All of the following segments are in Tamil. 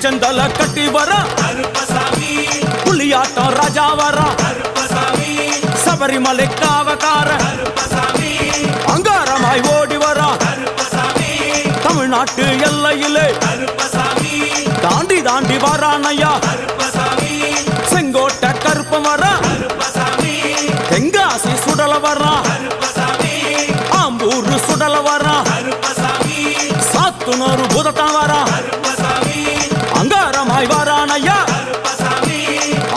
உச்சந்தல கட்டி வர புலியாட்டம் ராஜா வர சபரிமலை காவக்கார அங்காரமாய் ஓடி வர தமிழ்நாட்டு எல்லையிலே தாண்டி தாண்டி வரானையா செங்கோட்டை கருப்பம் வர தெங்காசி சுடல வர ஆம்பூர் சுடல வர சாத்துனூர் புதத்தான் வர அங்காரமாய் வரானையா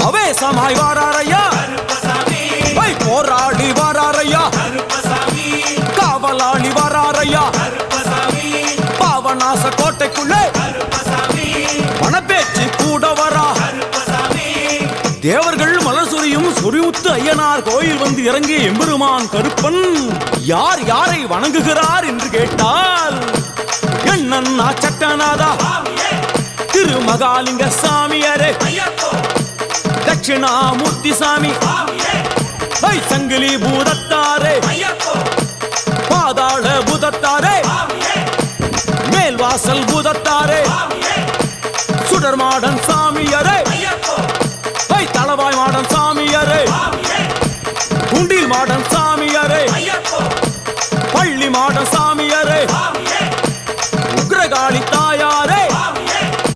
அவேசமாய் வராரையா போராடி வராரையா காவலாளி வராரையா பாவநாச கோட்டைக்குள்ளே பணப்பேச்சு கூட வரா தேவர்கள் மலர் சொரியும் சொரிமுத்து ஐயனார் கோயில் வந்து இறங்கிய எம்பெருமான் கருப்பன் யார் யாரை வணங்குகிறார் என்று கேட்டால் என்னன்னா சட்டநாதா திருமகாலிங்க சாமியாரே தட்சிணாமூர்த்தி சாமி சங்கிலி பூதத்தாரே பாதாள பூதத்தாரே மேல்வாசல் பூதத்தாரே சுடர் மாடன் சாமியாரே தளவாய் மாடன் சாமியாரே குண்டில் மாடன் சாமியாரே பள்ளி மாடன் சாமி